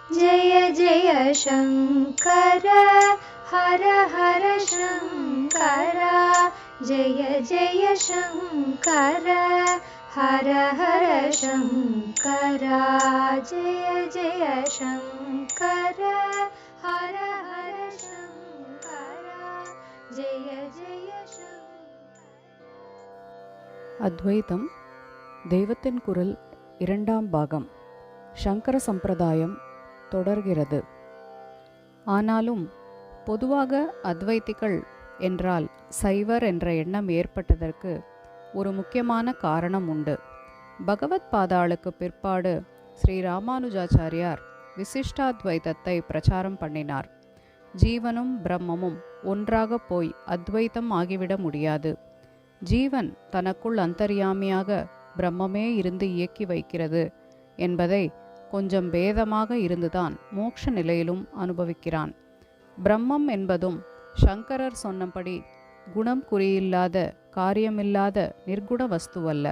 जय जय शङ्कर हर हर शङ्कर जय जय शङ्कर हर हर शङ्कर जय जय शङ्कर हर हर शङ्कर जय जय शङ्कर. அத்வைதம் தெய்வத்தின் குரல் இரண்டாம் பாகம் சங்கர சம்பிரதாயம் தொடர்கிறது. ஆனாலும் பொதுவாக அத்வைத்திகள் என்றால் சைவர் என்ற எண்ணம் ஏற்பட்டதற்கு ஒரு முக்கியமான காரணம் உண்டு. பகவத் பாதாளுக்கு பிற்பாடு ஸ்ரீ ராமானுஜாச்சாரியார் விசிஷ்டாத்வைதத்தை பிரச்சாரம் பண்ணினார். ஜீவனும் பிரம்மமும் ஒன்றாக போய் அத்வைத்தம் ஆகிவிட முடியாது. ஜீவன் தனக்குள் அந்தர்யாமியாக பிரம்மமே இருந்து இயக்கி வைக்கிறது என்பதை கொஞ்சம் பேதமாக இருந்துதான் மோட்ச நிலையிலும் அனுபவிக்கிறான். பிரம்மம் என்பதும் சங்கரர் சொன்னபடி குணம் குறியில்லாத காரியமில்லாத நிர்குண வஸ்துவல்ல.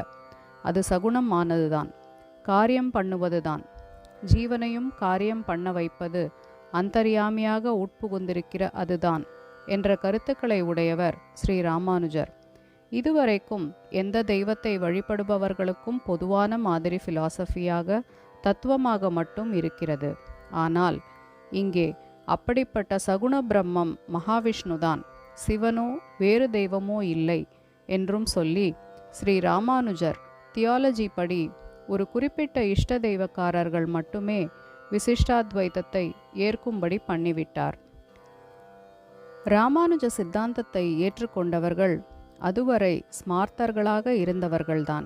அது சகுணமானதுதான், காரியம் பண்ணுவதுதான். ஜீவனையும் காரியம் பண்ண வைப்பது அந்தர்யாமியாக உட்புகுந்திருக்கிற அதுதான் என்ற கருத்துக்களை உடையவர் ஸ்ரீ ராமானுஜர். இதுவரைக்கும் எந்த தெய்வத்தை வழிபடுபவர்களுக்கும் பொதுவான மாதிரி பிலாசபியாக தத்துவமாக மட்டும் இருக்கிறது. ஆனால் இங்கே அப்படிப்பட்ட சகுண பிரம்மம் மகாவிஷ்ணுதான், சிவனோ வேறு தெய்வமோ இல்லை என்றும் சொல்லி ஸ்ரீ ராமானுஜர் தியாலஜி படி ஒரு குறிப்பிட்ட இஷ்ட தெய்வக்காரர்கள் மட்டுமே விசிஷ்டாத்வைதத்தை ஏற்கும்படி பண்ணிவிட்டார். ராமானுஜ சித்தாந்தத்தை ஏற்றுக்கொண்டவர்கள் அதுவரை ஸ்மார்த்தர்களாக இருந்தவர்கள்தான்.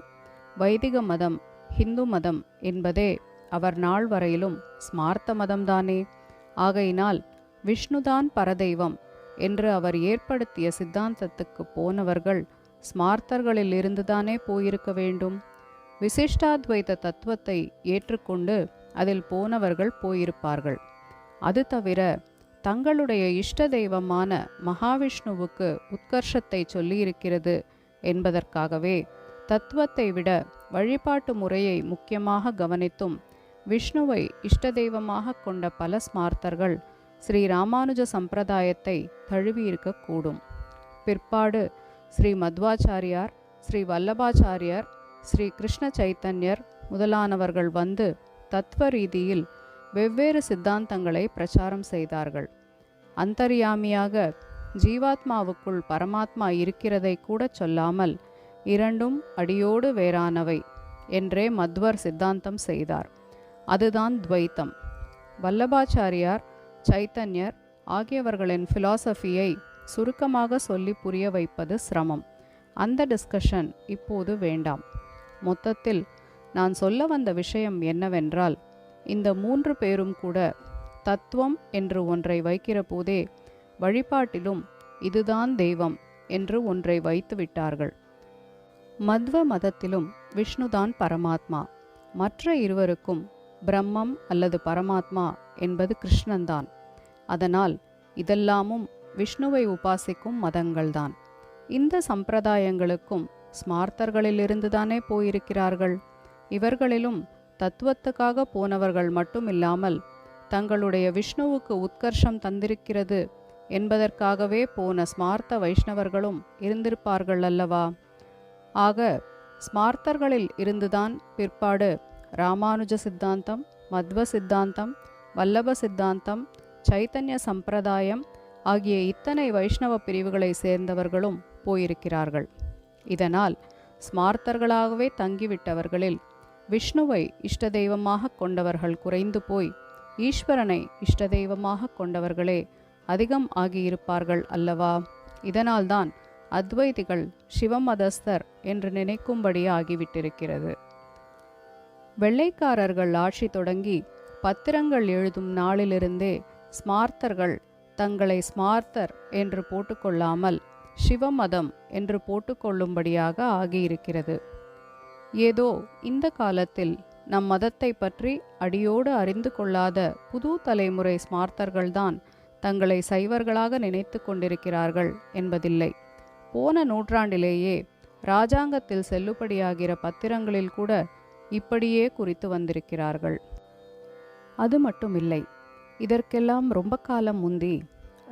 வைதிக மதம், ஹிந்து மதம் என்பதே அவர் நாள் வரையிலும் ஸ்மார்த்த மதம்தானே. ஆகையினால் விஷ்ணுதான் பரதெய்வம் என்று அவர் ஏற்படுத்திய சித்தாந்தத்துக்கு போனவர்கள் ஸ்மார்த்தர்களில் இருந்துதானே போயிருக்க வேண்டும். விசிஷ்டாத்வைத தத்துவத்தை ஏற்றுக்கொண்டு அதில் போனவர்கள் போயிருப்பார்கள். அது தவிர தங்களுடைய இஷ்ட தெய்வமான மகாவிஷ்ணுவுக்கு உத்கர்ஷத்தை சொல்லியிருக்கிறது என்பதற்காகவே தத்துவத்தை விட வழிபாட்டு முறையை முக்கியமாக கவனித்தும் விஷ்ணுவை இஷ்ட தெய்வமாக கொண்ட பல ஸ்மார்த்தர்கள் ஸ்ரீ ராமானுஜ சம்பிரதாயத்தை தழுவியிருக்கக்கூடும். பிற்பாடு ஸ்ரீ மத்வாச்சாரியார், ஸ்ரீ வல்லபாச்சாரியார், ஸ்ரீ கிருஷ்ண சைத்தன்யர் முதலானவர்கள் வந்து தத்துவ ரீதியில் வெவ்வேறு சித்தாந்தங்களை பிரச்சாரம் செய்தார்கள். அந்தர்யாமியாக ஜீவாத்மாவுக்குள் பரமாத்மா இருக்கிறதை கூட சொல்லாமல் இரண்டும் அடியோடு வேறானவை என்றே மத்வர் சித்தாந்தம் செய்தார். அதுதான் துவைத்தம். வல்லபாச்சாரியார், சைத்தன்யர் ஆகியவர்களின் பிலாசபியை சுருக்கமாக சொல்லி புரிய வைப்பது சிரமம். அந்த டிஸ்கஷன் இப்போது வேண்டாம். மொத்தத்தில் நான் சொல்ல வந்த விஷயம் என்னவென்றால், இந்த மூன்று பேரும் கூட தத்துவம் என்று ஒன்றை வைக்கிற போதே வழிபாட்டிலும் இதுதான் தெய்வம் என்று ஒன்றை வைத்து விட்டார்கள். மத்வ மதத்திலும் விஷ்ணுதான் பரமாத்மா. மற்ற இருவருக்கும் பிரம்மம் அல்லது பரமாத்மா என்பது கிருஷ்ணன்தான். அதனால் இதெல்லாமும் விஷ்ணுவை உபாசிக்கும் மதங்கள்தான். இந்த சம்பிரதாயங்களுக்கும் ஸ்மார்த்தர்களிலிருந்துதானே போயிருக்கிறார்கள். இவர்களிலும் தத்துவத்துக்காக போனவர்கள் மட்டுமில்லாமல் தங்களுடைய விஷ்ணுவுக்கு உத்கர்ஷம் தந்திருக்கிறது என்பதற்காகவே போன ஸ்மார்த்த வைஷ்ணவர்களும் இருந்திருப்பார்கள் அல்லவா? ஆக ஸ்மார்த்தர்களில் இருந்துதான் பிற்பாடு ராமானுஜ சித்தாந்தம், மத்வ சித்தாந்தம், வல்லப சித்தாந்தம், சைத்தன்ய சம்பிரதாயம் ஆகிய இத்தனை வைஷ்ணவ பிரிவுகளை சேர்ந்தவர்களும் போயிருக்கிறார்கள். இதனால் ஸ்மார்த்தர்களாகவே தங்கிவிட்டவர்களில் விஷ்ணுவை இஷ்ட தெய்வமாக கொண்டவர்கள் குறைந்து போய் ஈஸ்வரனை இஷ்ட தெய்வமாக கொண்டவர்களே அதிகம் ஆகியிருப்பார்கள் அல்லவா? இதனால்தான் அத்வைதிகள் சிவமதஸ்தர் என்று நினைக்கும்படி ஆகிவிட்டிருக்கிறது. வெள்ளைக்காரர்கள் ஆட்சி தொடங்கி பத்திரங்கள் எழுதும் நாளிலிருந்தே ஸ்மார்த்தர்கள் தங்களை ஸ்மார்த்தர் என்று போட்டுக்கொள்ளாமல் சிவமதம் என்று போட்டுக்கொள்ளும்படியாக ஆகியிருக்கிறது. ஏதோ இந்த காலத்தில் நம் மதத்தை பற்றி அடியோடு அறிந்து கொள்ளாத புது தலைமுறை ஸ்மார்த்தர்கள்தான் தங்களை சைவர்களாக நினைத்து கொண்டிருக்கிறார்கள் என்பதில்லை. போன நூற்றாண்டிலேயே இராஜாங்கத்தில் செல்லுபடியாகிற பத்திரங்களில் கூட இப்படியே குறித்து வந்திருக்கிறார்கள். அது மட்டும் இல்லை, இதற்கெல்லாம் ரொம்ப காலம் முந்தி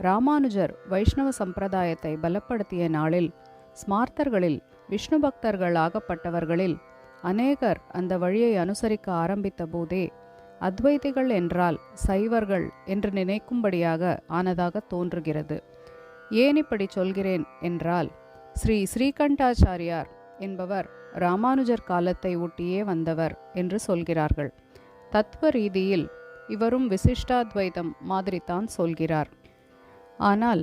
ராமானுஜர் வைஷ்ணவ சம்பிரதாயத்தை பலப்படுத்திய நாளில் ஸ்மார்த்தர்களில் விஷ்ணு பக்தர்கள் ஆகப்பட்டவர்களில் அநேகர் அந்த வழியை அனுசரிக்க ஆரம்பித்த போதே அத்வைதிகள் என்றால் சைவர்கள் என்று நினைக்கும்படியாக ஆனதாக தோன்றுகிறது. ஏன் இப்படி சொல்கிறேன் என்றால், ஸ்ரீகண்டாச்சாரியார் என்பவர் ராமானுஜர் காலத்தை ஒட்டியே வந்தவர் என்று சொல்கிறார்கள். தத்துவ ரீதியில் இவரும் விசிஷ்டாத்வைதம் மாதிரித்தான் சொல்கிறார். ஆனால்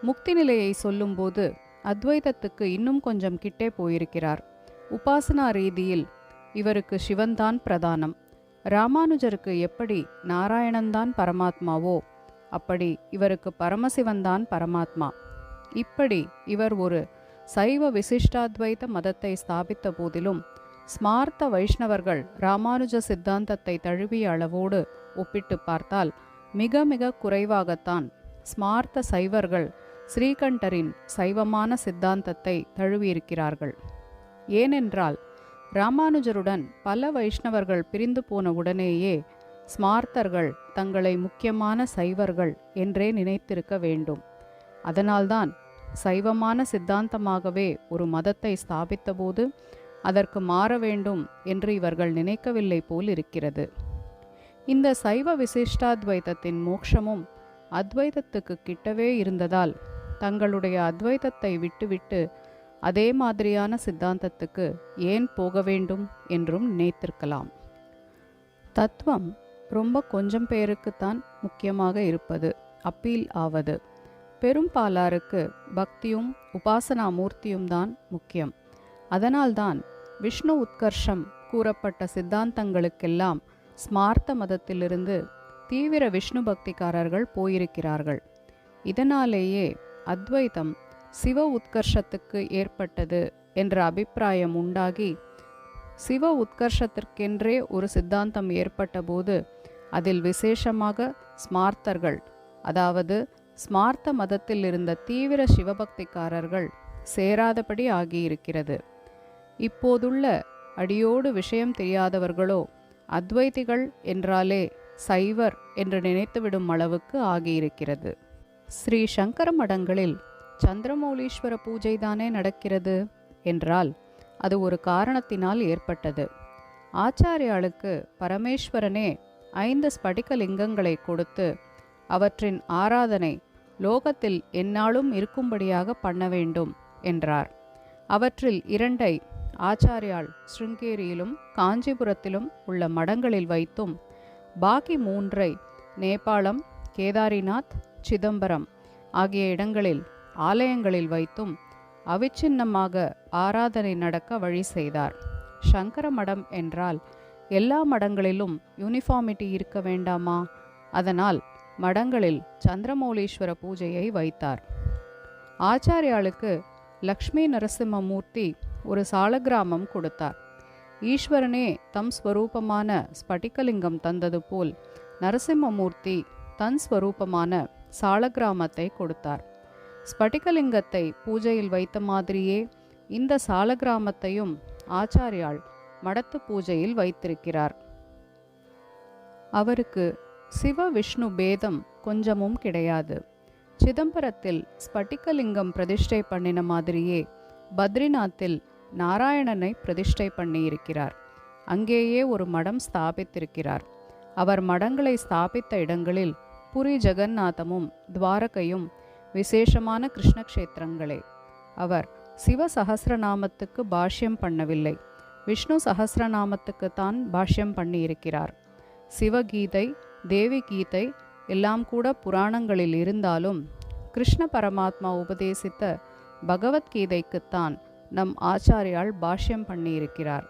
முக்தி நிலையை சொல்லும்போது அத்வைதத்துக்கு இன்னும் கொஞ்சம் கிட்டே போயிருக்கிறார். உபாசனா ரீதியில் இவருக்கு சிவன்தான் பிரதானம். ராமானுஜருக்கு எப்படி நாராயணன்தான் பரமாத்மாவோ அப்படி இவருக்கு பரமசிவன்தான் பரமாத்மா. இப்படி இவர் ஒரு சைவ விசிஷ்டாத்வைத மதத்தை ஸ்தாபித்த போதிலும் ஸ்மார்த்த வைஷ்ணவர்கள் ராமானுஜ சித்தாந்தத்தை தழுவிய அளவோடு ஒப்பிட்டு பார்த்தால் மிக மிக குறைவாகத்தான் ஸ்மார்த்த சைவர்கள் ஸ்ரீகண்டரின் சைவமான சித்தாந்தத்தை தழுவியிருக்கிறார்கள். ஏனென்றால் ராமானுஜருடன் பல வைஷ்ணவர்கள் பிரிந்து போன உடனேயே ஸ்மார்த்தர்கள் தங்களை முக்கியமான சைவர்கள் என்றே நினைத்திருக்க வேண்டும். அதனால்தான் சைவமான சித்தாந்தமாகவே ஒரு மதத்தை ஸ்தாபித்தபோது அதற்கு மாற வேண்டும் என்று இவர்கள் நினைக்கவில்லை போல் இருக்கிறது. இந்த சைவ விசிஷ்டாத்வைதத்தின் மோட்சமும் அத்வைதத்துக்கு கிட்டவே இருந்ததால் தங்களுடைய அத்வைதத்தை விட்டுவிட்டு அதே மாதிரியான சித்தாந்தத்துக்கு ஏன் போக வேண்டும் என்றும் நினைத்திருக்கலாம். தத்துவம் ரொம்ப கொஞ்சம் பேருக்குத்தான் முக்கியமாக இருப்பது, அப்பீல் ஆவது. பெரும்பாலாருக்கு பக்தியும் உபாசனா மூர்த்தியும் தான் முக்கியம். அதனால்தான் விஷ்ணு உத்கர்ஷம் கூறப்பட்ட சித்தாந்தங்களுக்கெல்லாம் ஸ்மார்த்த மதத்திலிருந்து தீவிர விஷ்ணு பக்திக்காரர்கள் போயிருக்கிறார்கள். இதனாலேயே அத்வைதம் சிவ உத்கர்ஷத்துக்கு ஏற்பட்டது என்ற அபிப்பிராயம் உண்டாகி சிவ உத்கர்ஷத்திற்கென்றே ஒரு சித்தாந்தம் ஏற்பட்ட போது அதில் விசேஷமாக ஸ்மார்த்தர்கள், அதாவது ஸ்மார்த்த மதத்தில் இருந்த தீவிர சிவபக்திக்காரர்கள் சேராதபடி ஆகியிருக்கிறது. இப்போதுள்ள அடியோடு விஷயம் தெரியாதவர்களோ அத்வைதிகள் என்றாலே சைவர் என்று நினைத்துவிடும் அளவுக்கு ஆகியிருக்கிறது. ஸ்ரீ சங்கர மடங்களில் சந்திரமௌலீஸ்வர பூஜைதானே நடக்கிறது என்றால் அது ஒரு காரணத்தினால் ஏற்பட்டது. ஆச்சாரியாளுக்கு பரமேஸ்வரனே 5 ஸ்படிக லிங்கங்களை கொடுத்து அவற்றின் ஆராதனை லோகத்தில் எந்நாளும் இருக்கும்படியாக பண்ண வேண்டும் என்றார். அவற்றில் 2ஐ ஆச்சாரியால் ஸ்ருங்கேரியிலும் காஞ்சிபுரத்திலும் உள்ள மடங்களில் வைத்தும் பாக்கி 3ஐ நேபாளம், கேதாரிநாத், சிதம்பரம் ஆகிய இடங்களில் ஆலயங்களில் வைத்தும் அவிச்சின்னமாக ஆராதனை நடக்க வழி செய்தார். சங்கர மடம் என்றால் எல்லா மடங்களிலும் யூனிஃபார்மிட்டி இருக்க வேண்டாமா? அதனால் மடங்களில் சந்திரமௌலீஸ்வர பூஜையை வைத்தார். ஆச்சாரியாளுக்கு லக்ஷ்மி நரசிம்மமூர்த்தி ஒரு சாலக்கிராமம் கொடுத்தார். ஈஸ்வரனே தம் ஸ்வரூபமான ஸ்படிகலிங்கம் தந்தது போல் நரசிம்மமூர்த்தி தன் ஸ்வரூபமான சாலக்கிராமத்தை கொடுத்தார். ஸ்படிகலிங்கத்தை பூஜையில் வைத்த மாதிரியே இந்த சாலக்கிராமத்தையும் ஆச்சாரியால் மடத்து பூஜையில் வைத்திருக்கிறார். அவருக்கு சிவ விஷ்ணு பேதம் கொஞ்சமும் கிடையாது. சிதம்பரத்தில் ஸ்படிகலிங்கம் பிரதிஷ்டை பண்ணின மாதிரியே பத்ரிநாத்தில் நாராயணனை பிரதிஷ்டை பண்ணியிருக்கிறார். அங்கேயே ஒரு மடம் ஸ்தாபித்திருக்கிறார். அவர் மடங்களை ஸ்தாபித்த இடங்களில் புரி ஜெகநாதமும் துவாரகையும் விசேஷமான கிருஷ்ணக்ஷேத்திரங்களே. அவர் சிவ சஹஸ்ரநாமத்துக்கு பாஷ்யம் பண்ணவில்லை, விஷ்ணு சஹஸ்ரநாமத்துக்கு தான் பாஷ்யம் பண்ணியிருக்கிறார். சிவகீதை, தேவி கீதை எல்லாம் கூட புராணங்களில் இருந்தாலும் கிருஷ்ண பரமாத்மா உபதேசித்த பகவத்கீதைக்குத்தான் நம் ஆச்சாரியால் பாஷ்யம் பண்ணியிருக்கிறார்.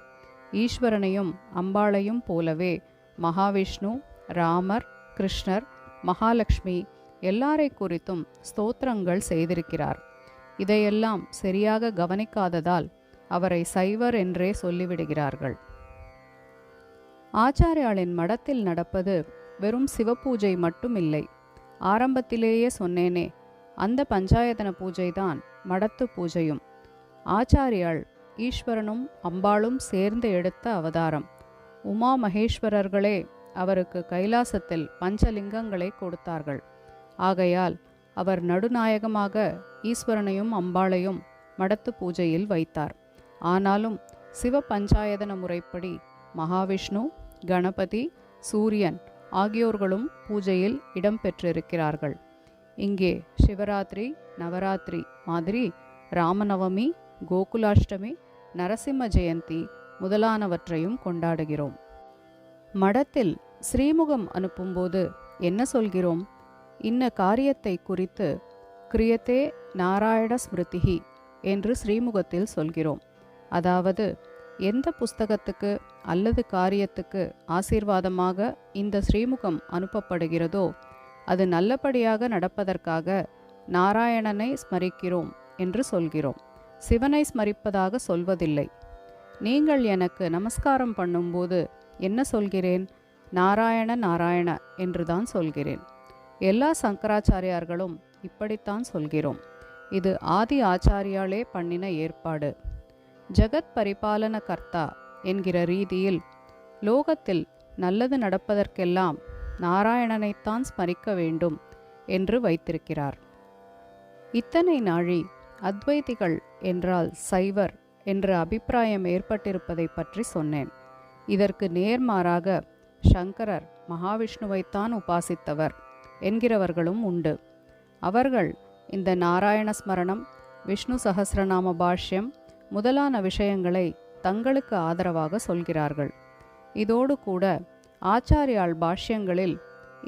ஈஸ்வரனையும் அம்பாளையும் போலவே மகாவிஷ்ணு, ராமர், கிருஷ்ணர், மகாலட்சுமி எல்லாரை குறித்தும் ஸ்தோத்திரங்கள் செய்திருக்கிறார். இதையெல்லாம் சரியாக கவனிக்காததால் அவரை சைவர் என்றே சொல்லிவிடுகிறார்கள். ஆச்சாரியாளின் மடத்தில் நடப்பது வெறும் சிவபூஜை மட்டும் இல்லை. ஆரம்பத்திலேயே சொன்னேனே, அந்த பஞ்சாயத்தன பூஜைதான் மடத்து பூஜையும். ஆச்சாரியாள் ஈஸ்வரனும் அம்பாளும் சேர்ந்து எடுத்த அவதாரம். உமா மகேஸ்வரர்களே அவருக்கு கைலாசத்தில் பஞ்சலிங்கங்களை கொடுத்தார்கள். ஆகையால் அவர் நடுநாயகமாக ஈஸ்வரனையும் அம்பாளையும் மடத்து பூஜையில் வைத்தார். ஆனாலும் சிவ பஞ்சாயதன முறைப்படி மகாவிஷ்ணு, கணபதி, சூரியன் ஆகியோர்களும் பூஜையில் இடம்பெற்றிருக்கிறார்கள். இங்கே சிவராத்திரி, நவராத்திரி மாதிரி ராமநவமி, கோகுலாஷ்டமி, நரசிம்ம ஜெயந்தி முதலானவற்றையும் கொண்டாடுகிறோம். மடத்தில் ஸ்ரீமுகம் அனுப்பும்போது என்ன சொல்கிறோம்? இன்ன காரியத்தை குறித்து கிரியத்தே நாராயண ஸ்மிருதிஹி என்று ஸ்ரீமுகத்தில் சொல்கிறோம். அதாவது எந்த புஸ்தகத்துக்கு அல்லது காரியத்துக்கு ஆசீர்வாதமாக இந்த ஸ்ரீமுகம் அனுப்பப்படுகிறதோ அது நல்லபடியாக நடப்பதற்காக நாராயணனை ஸ்மரிக்கிறோம் என்று சொல்கிறோம். சிவனை ஸ்மரிப்பதாக சொல்வதில்லை. நீங்கள் எனக்கு நமஸ்காரம் பண்ணும்போது என்ன சொல்கிறேன்? நாராயண நாராயண என்றுதான் சொல்கிறேன். எல்லா சங்கராச்சாரியார்களும் இப்படித்தான் சொல்கிறோம். இது ஆதி ஆச்சாரியாலே பண்ணின ஏற்பாடு. ஜகத் பரிபாலன கர்த்தா என்கிற ரீதியில் லோகத்தில் நல்லது நடப்பதற்கெல்லாம் நாராயணனைத்தான் ஸ்மரிக்க வேண்டும் என்று வைத்திருக்கிறார். இத்தனை நாழி அத்வைதிகள் என்றால் சைவர் என்ற அபிப்பிராயம் ஏற்பட்டிருப்பதை பற்றி சொன்னேன். இதற்கு நேர்மாறாக சங்கரர் மகாவிஷ்ணுவைத்தான் உபாசித்தவர் என்கிறவர்களும் உண்டு. அவர்கள் இந்த நாராயண ஸ்மரணம், விஷ்ணு சஹஸ்ரநாம பாஷ்யம் முதலான விஷயங்களை தங்களுக்கு ஆதரவாக சொல்கிறார்கள். இதோடு கூட ஆச்சாரியால் பாஷ்யங்களில்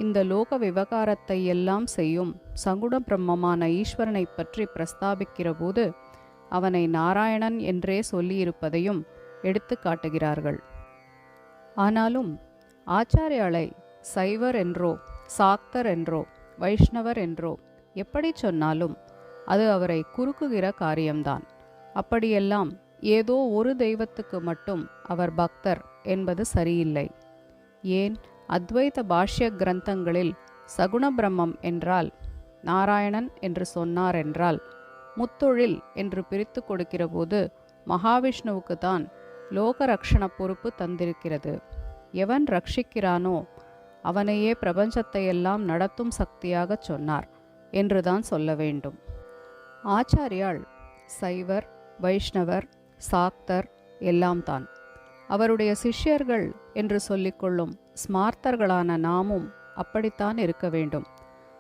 இந்த லோக விவகாரத்தை எல்லாம் செய்யும் சகுண பிரம்மமான ஈஸ்வரனை பற்றி பிரஸ்தாபிக்கிற போது அவனை நாராயணன் என்றே சொல்லியிருப்பதையும் எடுத்து காட்டுகிறார்கள். ஆனாலும் ஆச்சாரியாலை சைவர் என்றோ சாக்தர் என்றோ வைஷ்ணவர் என்றோ எப்படி சொன்னாலும் அது அவரை குறுக்குகிற காரியம்தான். அப்படியெல்லாம் ஏதோ ஒரு தெய்வத்துக்கு மட்டும் அவர் பக்தர் என்பது சரியில்லை. ஏன் அத்வைத பாஷ்ய கிரந்தங்களில் சகுண பிரம்மம் என்றால் நாராயணன் என்று சொன்னார் என்றால் முத்தொழில் என்று பிரித்து கொடுக்கிற போது மகாவிஷ்ணுவுக்கு தான் லோக ரக்ஷண பொறுப்பு தந்திருக்கிறது. எவன் ரட்சிக்கிறானோ அவனையே பிரபஞ்சத்தையெல்லாம் நடத்தும் சக்தியாக சொன்னார் என்றுதான் சொல்ல வேண்டும். ஆச்சாரியால் சைவர், வைஷ்ணவர், சாக்தர் எல்லாம் தான். அவருடைய சிஷ்யர்கள் என்று சொல்லிக்கொள்ளும் ஸ்மார்த்தர்களான நாமும் அப்படித்தான் இருக்க வேண்டும்.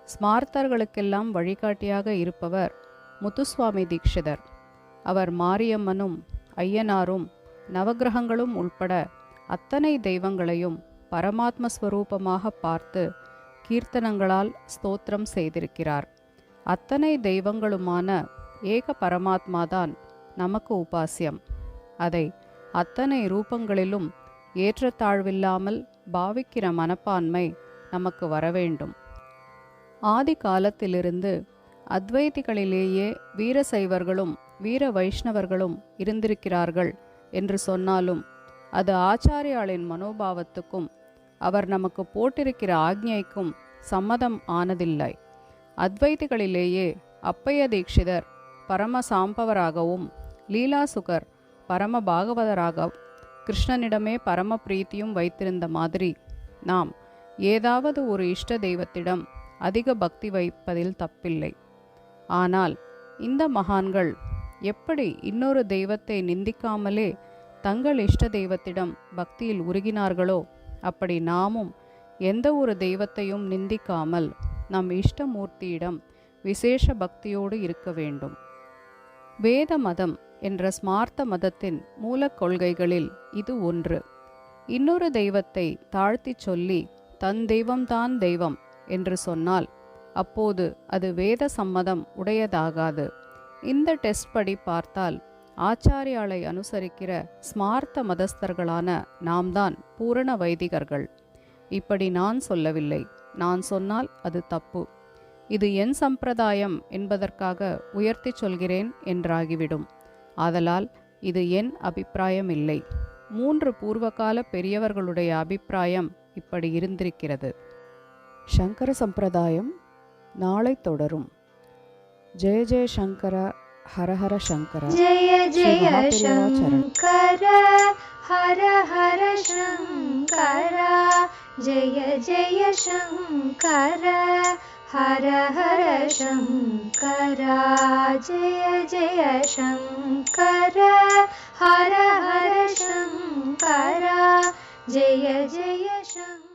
ஸ்மார்த்தர்களுக்கெல்லாம் வழிகாட்டியாக இருப்பவர் முத்துசுவாமி தீக்ஷிதர். அவர் மாரியம்மனும் ஐயனாரும் நவகிரகங்களும் உள்பட அத்தனை தெய்வங்களையும் பரமாத்ம ஸ்வரூபமாக பார்த்து கீர்த்தனங்களால் ஸ்தோத்திரம் செய்திருக்கிறார். அத்தனை தெய்வங்களுமான ஏக பரமாத்மாதான் நமக்கு உபாசியம். அதை அத்தனை ரூபங்களிலும் ஏற்றத்தாழ்வில்லாமல் பாவிக்கிற மனப்பான்மை நமக்கு வரவேண்டும். ஆதி காலத்திலிருந்து அத்வைதிகளிலேயே வீர சைவர்களும் வீர வைஷ்ணவர்களும் இருந்திருக்கிறார்கள் என்று சொன்னாலும் அது ஆச்சாரியாளின் மனோபாவத்துக்கும் அவர் நமக்கு போட்டிருக்கிற ஆக்ஞைக்கும் சம்மதம் ஆனதில்லை. அத்வைதிகளிலேயே அப்பைய தீக்ஷிதர் பரம சாம்பவராகவும் லீலாசுகர் பரம பாகவதராக கிருஷ்ணனிடமே பரம பிரீத்தியும் வைத்திருந்த மாதிரி நாம் ஏதாவது ஒரு இஷ்ட தெய்வத்திடம் அதிக பக்தி வைப்பதில் தப்பில்லை. ஆனால் இந்த மகான்கள் எப்படி இன்னொரு தெய்வத்தை நிந்திக்காமலே தங்கள் இஷ்ட தெய்வத்திடம் பக்தியில் உருகினார்களோ அப்படி நாமும் எந்த ஒரு தெய்வத்தையும் நிந்திக்காமல் நம் இஷ்டமூர்த்தியிடம் விசேஷ பக்தியோடு இருக்க வேண்டும். வேத மதம் என்ற ஸ்மார்த்த மதத்தின் மூலக் கொள்கைகளில் இது ஒன்று. இன்னொரு தெய்வத்தை தாழ்த்தி சொல்லி தன் தெய்வம்தான் தெய்வம் என்று சொன்னால் அப்போது அது வேத சம்மதம் உடையதாகாது. இந்த டெஸ்ட் படி பார்த்தால் ஆச்சாரியாலை அனுசரிக்கிற ஸ்மார்த்த மதஸ்தர்களான நாம் தான் பூரண வைதிகர்கள். இப்படி நான் சொல்லவில்லை. நான் சொன்னால் அது தப்பு. இது என் சம்பிரதாயம் என்பதற்காக உயர்த்தி சொல்கிறேன் என்றாகிவிடும். ஆதலால் இது என் அபிப்பிராயம் இல்லை. 3 பூர்வகால பெரியவர்களுடைய அபிப்பிராயம் இப்படி இருந்திருக்கிறது. சங்கர சம்பிரதாயம் நாளை தொடரும். ஜெய ஜெய சங்கர, हर हर शंकर। जय श्री जय महापेरिवा चरण। शंकर हर हर शंकर जय जय शंकर हर हर शंकर जय जय शंकर हर हर शंकर जय जय शंकर।